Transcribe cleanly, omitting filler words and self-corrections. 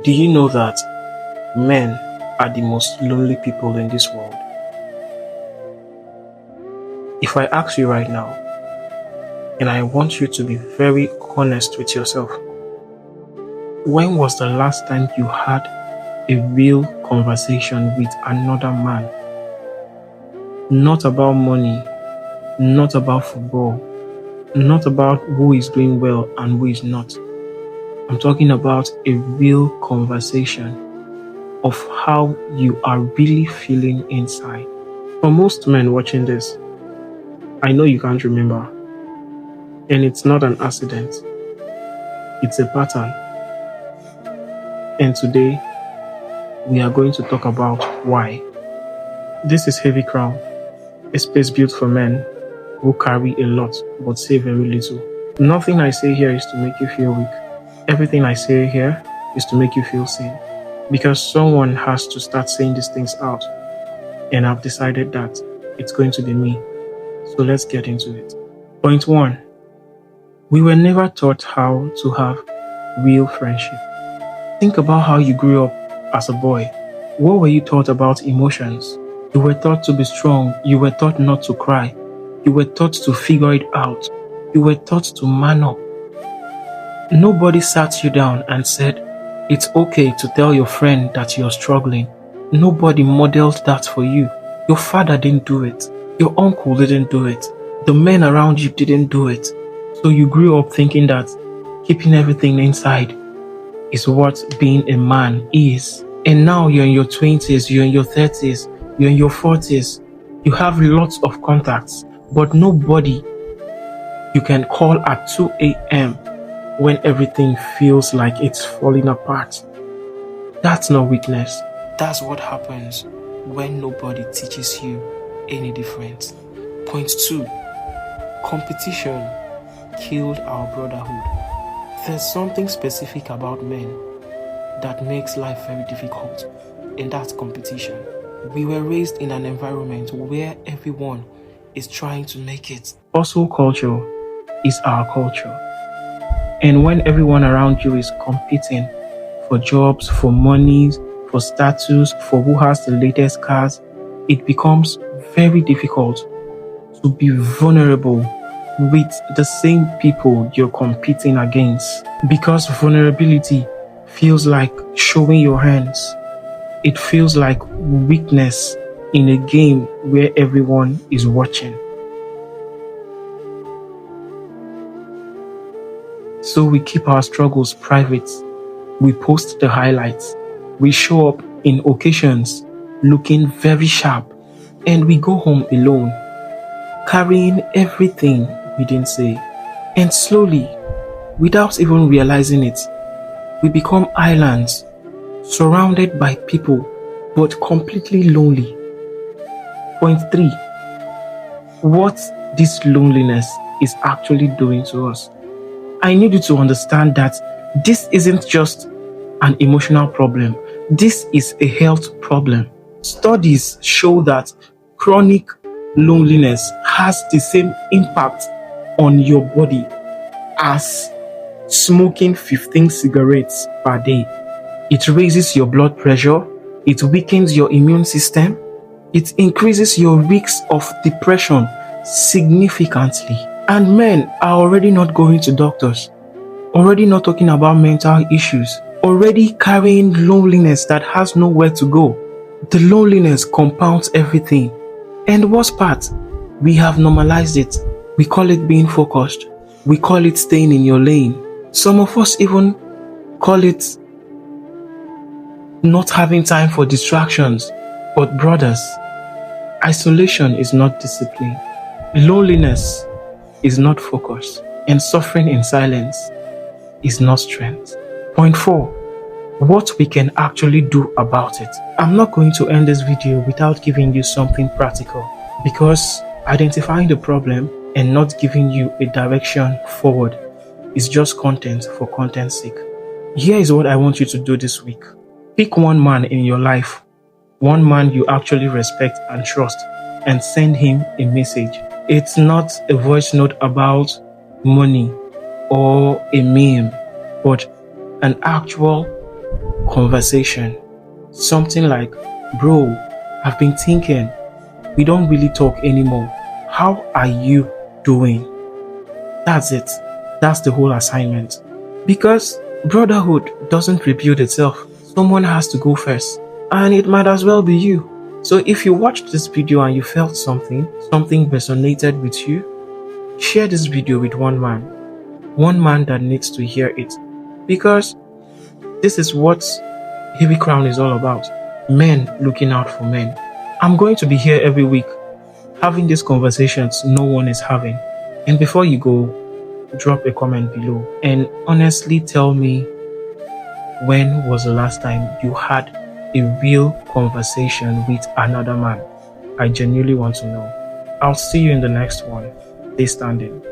Do you know that men are the most lonely people in this world? If I ask you right now, and I want you to be very honest with yourself, when was the last time you had a real conversation with another man? Not about money, not about football, not about who is doing well and who is not. I'm talking about a real conversation of how you are really feeling inside. For most men watching this, I know you can't remember, and it's not an accident, it's a pattern. And today, we are going to talk about why. This is Heavy Crown, a space built for men who carry a lot but say very little. Nothing I say here is to make you feel weak. Everything I say here is to make you feel seen. Because someone has to start saying these things out. And I've decided that it's going to be me. So let's get into it. Point 1. We were never taught how to have real friendship. Think about how you grew up as a boy. What were you taught about emotions? You were taught to be strong. You were taught not to cry. You were taught to figure it out. You were taught to man up. Nobody sat you down and said, it's okay to tell your friend that you're struggling. Nobody modeled that for you. Your father didn't do it. Your uncle didn't do it. The men around you didn't do it. So you grew up thinking that keeping everything inside is what being a man is. And now you're in your 20s, you're in your 30s, you're in your 40s. You have lots of contacts, but nobody you can call at 2 a.m. when everything feels like it's falling apart. That's not weakness. That's what happens when nobody teaches you any difference. Point 2. Competition killed our brotherhood. There's something specific about men that makes life very difficult, and that's competition. We were raised in an environment where everyone is trying to make it. Hustle culture is our culture. And when everyone around you is competing for jobs, for monies, for status, for who has the latest cars, it becomes very difficult to be vulnerable with the same people you're competing against. Because vulnerability feels like showing your hands. It feels like weakness in a game where everyone is watching. So we keep our struggles private. We post the highlights. We show up in occasions looking very sharp, and we go home alone, carrying everything we didn't say. And slowly, without even realizing it, we become islands, surrounded by people, but completely lonely. Point 3. What this loneliness is actually doing to us. I need you to understand that this isn't just an emotional problem. This is a health problem. Studies show that chronic loneliness has the same impact on your body as smoking 15 cigarettes per day. It raises your blood pressure, it weakens your immune system, it increases your risks of depression significantly. And men are already not going to doctors, already not talking about mental issues, already carrying loneliness that has nowhere to go. The loneliness compounds everything. And the worst part, we have normalized it. We call it being focused. We call it staying in your lane. Some of us even call it not having time for distractions. But brothers, isolation is not discipline. Loneliness is not focus. And suffering in silence is not strength. Point 4. What we can actually do about it. I'm not going to end this video without giving you something practical, because identifying the problem and not giving you a direction forward is just content for content's sake. Here is what I want you to do this week. Pick one man in your life, one man you actually respect and trust, and send him a message. It's not a voice note about money or a meme, but an actual conversation. Something like, bro, I've been thinking, we don't really talk anymore. How are you doing? That's it. That's the whole assignment. Because brotherhood doesn't rebuild itself. Someone has to go first. And it might as well be you. So if you watched this video and you felt something resonated with you, share this video with one man that needs to hear it. Because this is what Heavy Crown is all about. Men looking out for men. I'm going to be here every week having these conversations no one is having. And before you go, drop a comment below and honestly tell me, when was the last time you had a real conversation with another man? I genuinely want to know. I'll see you in the next one. Stay standing.